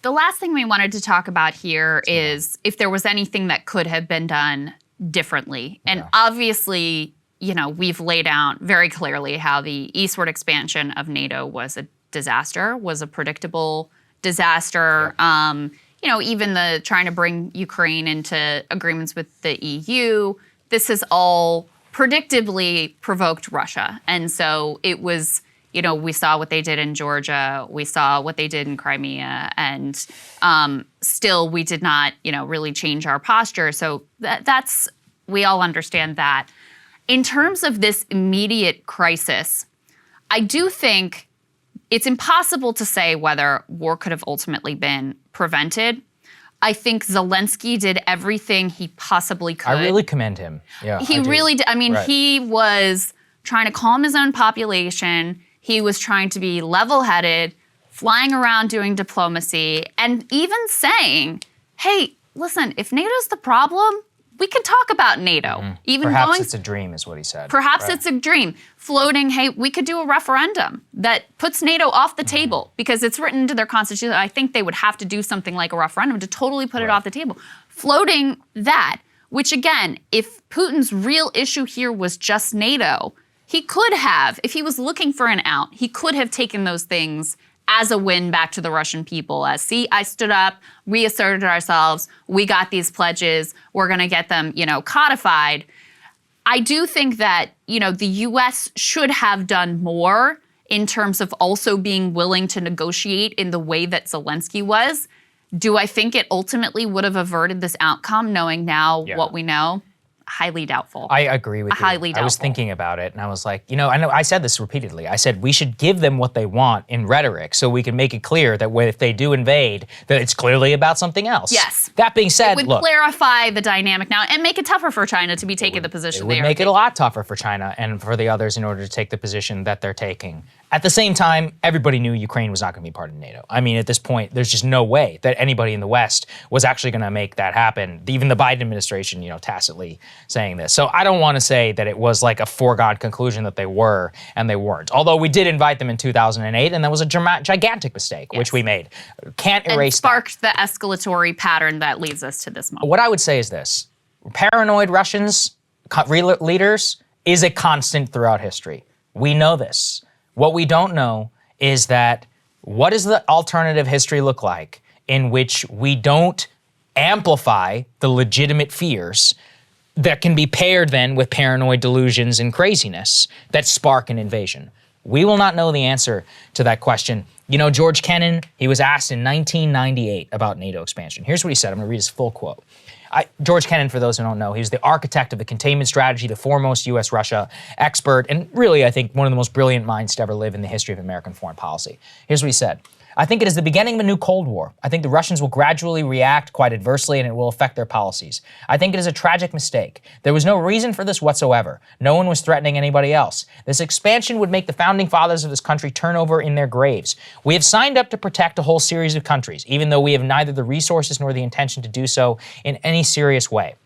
The last thing we wanted to talk about here is if there was anything that could have been done differently. And obviously, we've laid out very clearly how the eastward expansion of NATO was a disaster, was a predictable disaster. Even the trying to bring Ukraine into agreements with the EU, this has all predictably provoked Russia. And so it was, we saw what they did in Georgia, we saw what they did in Crimea, and still we did not, really change our posture. So that's, we all understand that. In terms of this immediate crisis, I do think it's impossible to say whether war could have ultimately been prevented. I think Zelensky did everything he possibly could. I really commend him. Yeah, he really did. I mean, he was trying to calm his own population. He was trying to be level-headed, flying around doing diplomacy, and even saying, hey, listen, if NATO's the problem, we can talk about NATO. Even Perhaps it's a dream is what he said. Perhaps it's a dream. Floating, hey, we could do a referendum that puts NATO off the table because it's written into their constitution. I think they would have to do something like a referendum to totally put it off the table. Floating that, which again, if Putin's real issue here was just NATO, he could have, if he was looking for an out, he could have taken those things as a win back to the Russian people, as, see, I stood up, we asserted ourselves, we got these pledges, we're gonna get them, codified. I do think that, the US should have done more in terms of also being willing to negotiate in the way that Zelensky was. Do I think it ultimately would have averted this outcome, knowing now what we know? Highly doubtful. I agree with you. Highly doubtful. I was thinking about it and I was like, I know I said this repeatedly. I said we should give them what they want in rhetoric so we can make it clear that if they do invade, that it's clearly about something else. Yes. That being said, it would clarify the dynamic now and make it tougher for China to be taking the position they are. It would make it a lot tougher for China and for the others in order to take the position that they're taking. At the same time, everybody knew Ukraine was not going to be part of NATO. I mean, at this point, there's just no way that anybody in the West was actually going to make that happen. Even the Biden administration, tacitly saying this. So I don't want to say that it was like a foregone conclusion that they were and they weren't. Although we did invite them in 2008, and that was a gigantic mistake, which we made. Can't erase that. And sparked the escalatory pattern that leads us to this moment. What I would say is this. Paranoid Russians, leaders, is a constant throughout history. We know this. What we don't know is that what does the alternative history look like in which we don't amplify the legitimate fears that can be paired then with paranoid delusions and craziness that spark an invasion? We will not know the answer to that question. George Kennan, he was asked in 1998 about NATO expansion. Here's what he said. I'm going to read his full quote. George Kennan, for those who don't know, he was the architect of the containment strategy, the foremost U.S.-Russia expert, and really, I think, one of the most brilliant minds to ever live in the history of American foreign policy. Here's what he said. I think it is the beginning of a new Cold War. I think the Russians will gradually react quite adversely and it will affect their policies. I think it is a tragic mistake. There was no reason for this whatsoever. No one was threatening anybody else. This expansion would make the founding fathers of this country turn over in their graves. We have signed up to protect a whole series of countries, even though we have neither the resources nor the intention to do so in any serious way.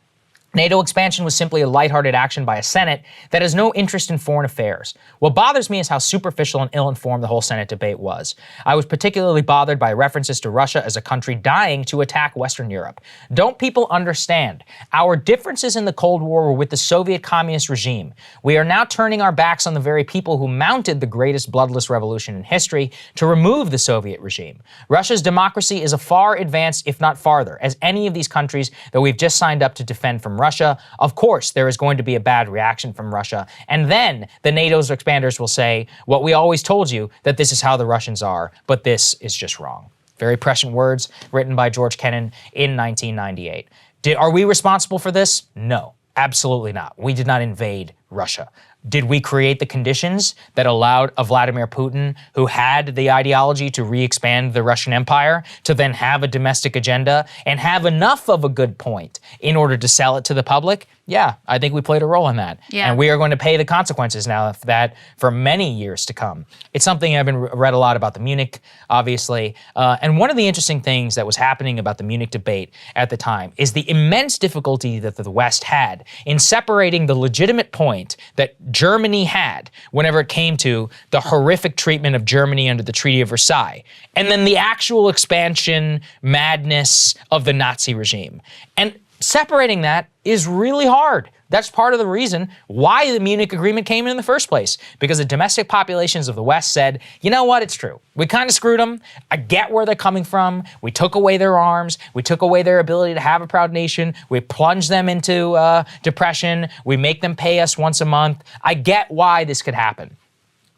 NATO expansion was simply a lighthearted action by a Senate that has no interest in foreign affairs. What bothers me is how superficial and ill-informed the whole Senate debate was. I was particularly bothered by references to Russia as a country dying to attack Western Europe. Don't people understand? Our differences in the Cold War were with the Soviet communist regime. We are now turning our backs on the very people who mounted the greatest bloodless revolution in history to remove the Soviet regime. Russia's democracy is as far advanced, if not farther, as any of these countries that we've just signed up to defend from Russia. Of course, there is going to be a bad reaction from Russia. And then the NATO's expanders will say, what we always told you, that this is how the Russians are, but this is just wrong. Very prescient words written by George Kennan in 1998. Are we responsible for this? No, absolutely not. We did not invade Russia. Did we create the conditions that allowed a Vladimir Putin, who had the ideology to re-expand the Russian Empire, to then have a domestic agenda and have enough of a good point in order to sell it to the public? Yeah, I think we played a role in that. Yeah. And we are going to pay the consequences now of that for many years to come. It's something I've been read a lot about the Munich, obviously. And one of the interesting things that was happening about the Munich debate at the time is the immense difficulty that the West had in separating the legitimate point complaint that Germany had whenever it came to the horrific treatment of Germany under the Treaty of Versailles, and then the actual expansion madness of the Nazi regime. And separating that is really hard. That's part of the reason why the Munich Agreement came in the first place, because the domestic populations of the West said, you know what, it's true. We kind of screwed them. I get where they're coming from. We took away their arms. We took away their ability to have a proud nation. We plunged them into depression. We make them pay us once a month. I get why this could happen.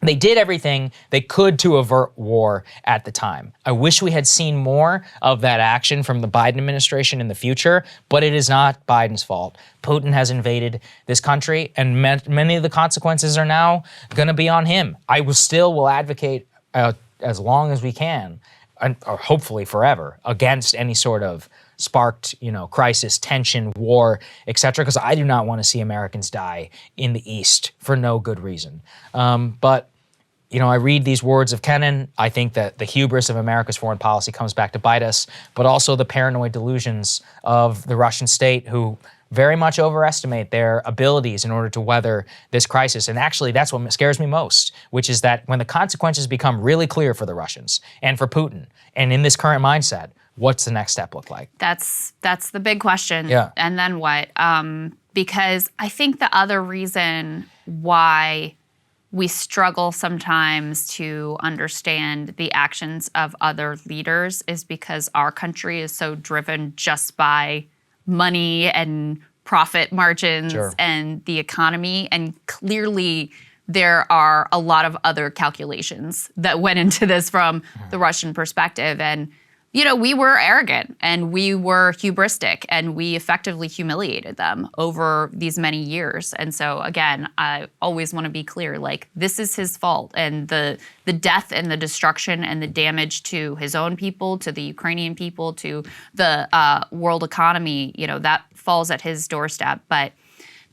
They did everything they could to avert war at the time. I wish we had seen more of that action from the Biden administration in the future, but it is not Biden's fault. Putin has invaded this country, and many of the consequences are now going to be on him. I will advocate as long as we can, or hopefully forever, against any sort of sparked, crisis, tension, war, etc., because I do not want to see Americans die in the East for no good reason. But I read these words of Kennan. I think that the hubris of America's foreign policy comes back to bite us, but also the paranoid delusions of the Russian state, who very much overestimate their abilities in order to weather this crisis. And actually, that's what scares me most, which is that when the consequences become really clear for the Russians and for Putin, and in this current mindset, what's the next step look like? That's the big question. Yeah. And then what? Because I think the other reason why we struggle sometimes to understand the actions of other leaders is because our country is so driven just by money and profit margins and the economy. And clearly there are a lot of other calculations that went into this from the Russian perspective. And we were arrogant and we were hubristic and we effectively humiliated them over these many years. And so again, I always want to be clear, this is his fault. And the death and the destruction and the damage to his own people, to the Ukrainian people, to the world economy, that falls at his doorstep. But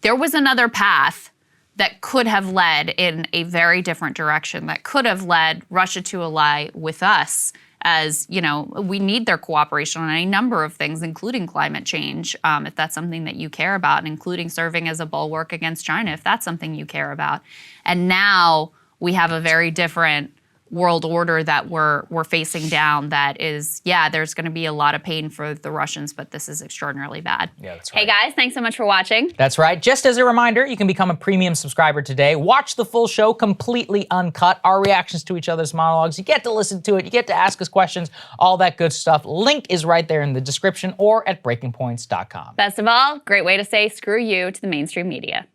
there was another path that could have led in a very different direction, that could have led Russia to ally with us. As, we need their cooperation on any number of things, including climate change, if that's something that you care about, and including serving as a bulwark against China, if that's something you care about. And now we have a very different world order that we're facing down that is, there's going to be a lot of pain for the Russians, but this is extraordinarily bad. Yeah, that's right. Hey guys, thanks so much for watching. That's right. Just as a reminder, you can become a premium subscriber today. Watch the full show completely uncut, our reactions to each other's monologues. You get to listen to it. You get to ask us questions, all that good stuff. Link is right there in the description or at breakingpoints.com. Best of all, great way to say screw you to the mainstream media.